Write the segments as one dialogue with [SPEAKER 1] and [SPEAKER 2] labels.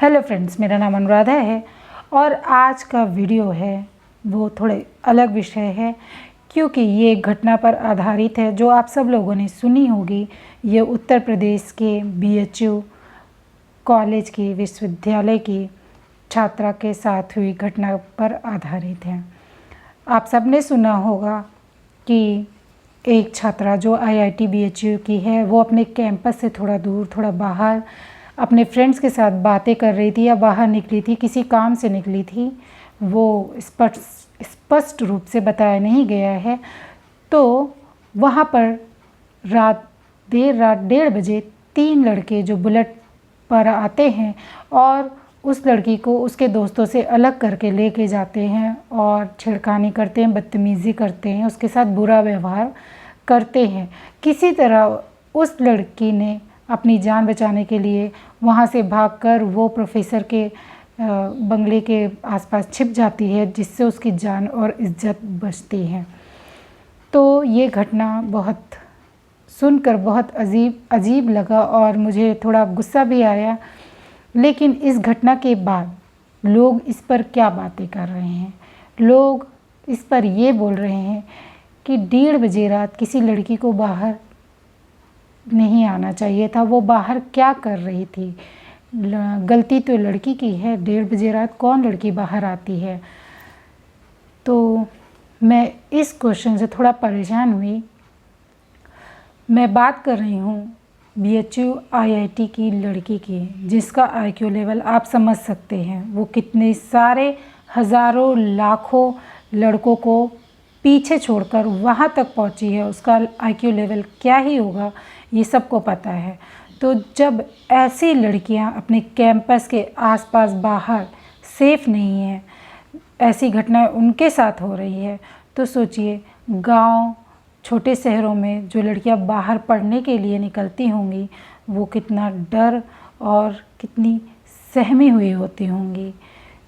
[SPEAKER 1] Hello friends, मेरा नाम अनुराधा है और आज का वीडियो है वो थोड़े अलग विषय है क्योंकि ये एक घटना पर आधारित है जो आप सब लोगों ने सुनी होगी। ये उत्तर प्रदेश के BHU कॉलेज की विश्वविद्यालय की छात्रा के साथ हुई घटना पर आधारित है। आप सब ने सुना होगा कि एक छात्रा जो IIT BHU की है वो अपने कैंपस से थोड़ा दूर, थोड़ा बाहर अपने फ्रेंड्स के साथ बातें कर रही थी या बाहर निकली थी, किसी काम से निकली थी। वो स्पष्ट रूप से बताया नहीं गया है। तो वहाँ पर देर रात 1:30 बजे 3 लड़के जो बुलेट पर आते हैं और उस लड़की को उसके दोस्तों से अलग करके लेके जाते हैं और छेड़खानी करते हैं, बदतमीज़ी करते हैं, उसके साथ बुरा व्यवहार करते हैं। किसी तरह उस लड़की ने अपनी जान बचाने के लिए वहाँ से भागकर वो प्रोफेसर के बंगले के आसपास छिप जाती है, जिससे उसकी जान और इज्जत बचती है। तो ये घटना सुनकर बहुत अजीब लगा और मुझे थोड़ा गुस्सा भी आया। लेकिन इस घटना के बाद लोग इस पर क्या बातें कर रहे हैं? लोग इस पर ये बोल रहे हैं कि 1:30 बजे रात किसी लड़की को बाहर नहीं आना चाहिए था। वो बाहर क्या कर रही थी? गलती तो लड़की की है। 1:30 बजे रात कौन लड़की बाहर आती है? तो मैं इस क्वेश्चन से थोड़ा परेशान हुई। मैं बात कर रही हूँ BHU IIT की लड़की की, जिसका IQ लेवल आप समझ सकते हैं। वो कितने सारे हज़ारों लाखों लड़कों को पीछे छोड़कर वहाँ तक पहुँची है। उसका IQ लेवल क्या ही होगा ये सबको पता है। तो जब ऐसी लड़कियाँ अपने कैंपस के आसपास बाहर सेफ़ नहीं हैं, ऐसी घटनाएं उनके साथ हो रही है, तो सोचिए गांव, छोटे शहरों में जो लड़कियां बाहर पढ़ने के लिए निकलती होंगी वो कितना डर और कितनी सहमी हुई होती होंगी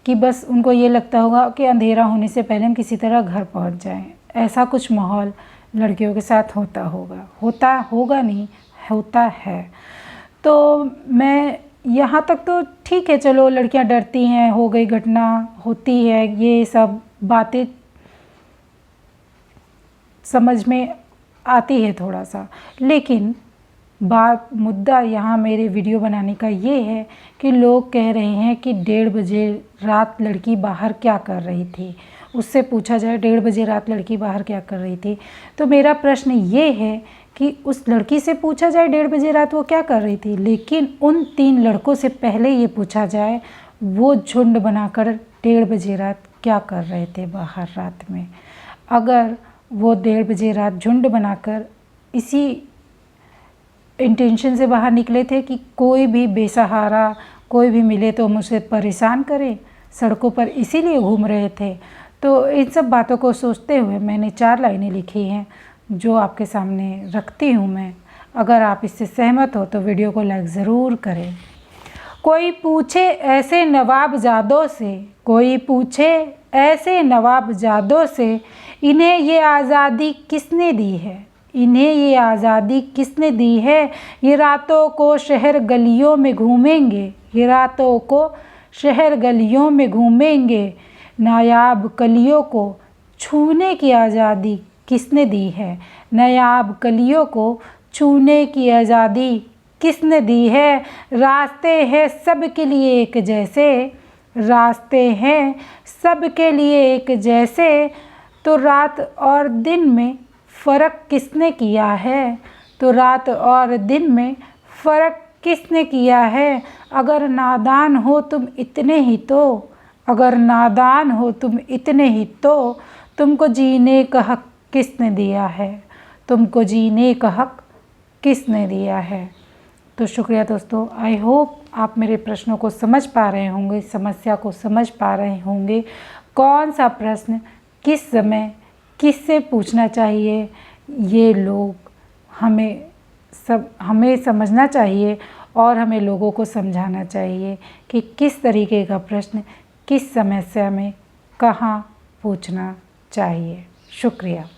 [SPEAKER 1] कि बस उनको ये लगता होगा कि अंधेरा होने से पहले हम किसी तरह घर पहुंच जाएं। ऐसा कुछ माहौल लड़कियों के साथ होता है। तो मैं यहाँ तक तो ठीक है, चलो लड़कियां डरती हैं, हो गई घटना, होती है, ये सब बातें समझ में आती है थोड़ा सा। लेकिन मुद्दा यहाँ मेरे वीडियो बनाने का ये है कि लोग कह रहे हैं कि 1:30 बजे रात लड़की बाहर क्या कर रही थी। उससे पूछा जाए 1:30 बजे रात लड़की बाहर क्या कर रही थी, तो मेरा प्रश्न ये है कि उस लड़की से पूछा जाए 1:30 बजे रात वो क्या कर रही थी, लेकिन उन 3 लड़कों से पहले ये पूछा जाए वो झुंड बनाकर 1:30 बजे रात क्या कर रहे थे बाहर रात में। अगर वो 1:30 बजे रात झुंड बनाकर इसी इंटेंशन से बाहर निकले थे कि कोई भी बेसहारा, कोई भी मिले तो मुझसे परेशान करे, सड़कों पर इसीलिए घूम रहे थे, तो इन सब बातों को सोचते हुए मैंने 4 लाइनें लिखी हैं जो आपके सामने रखती हूँ मैं। अगर आप इससे सहमत हो तो वीडियो को लाइक ज़रूर करें। कोई पूछे ऐसे नवाबजादों से, कोई पूछे ऐसे नवाबजादों से, इन्हें ये आज़ादी किसने दी है? इन्हें ये आज़ादी किसने दी है? ये रातों को शहर गलियों में घूमेंगे, ये रातों को शहर गलियों में घूमेंगे। नायाब कलियों को छूने की आज़ादी किसने दी है? नायाब कलियों को छूने की आज़ादी किसने दी है? रास्ते हैं सबके लिए एक जैसे, रास्ते हैं सबके लिए एक जैसे, तो रात और दिन में फ़र्क किसने किया है? तो रात और दिन में फ़र्क किसने किया है? अगर नादान हो तुम इतने ही तो, अगर नादान हो तुम इतने ही तो, तुमको जीने का हक़ किसने दिया है? तुमको जीने का हक़ किसने दिया है? तो शुक्रिया दोस्तों। आई होप आप मेरे प्रश्नों को समझ पा रहे होंगे, समस्या को समझ पा रहे होंगे। कौन सा प्रश्न किस समय किससे पूछना चाहिए, ये लोग हमें समझना चाहिए और हमें लोगों को समझाना चाहिए कि किस तरीके का प्रश्न किस समस्या में कहाँ पूछना चाहिए। शुक्रिया।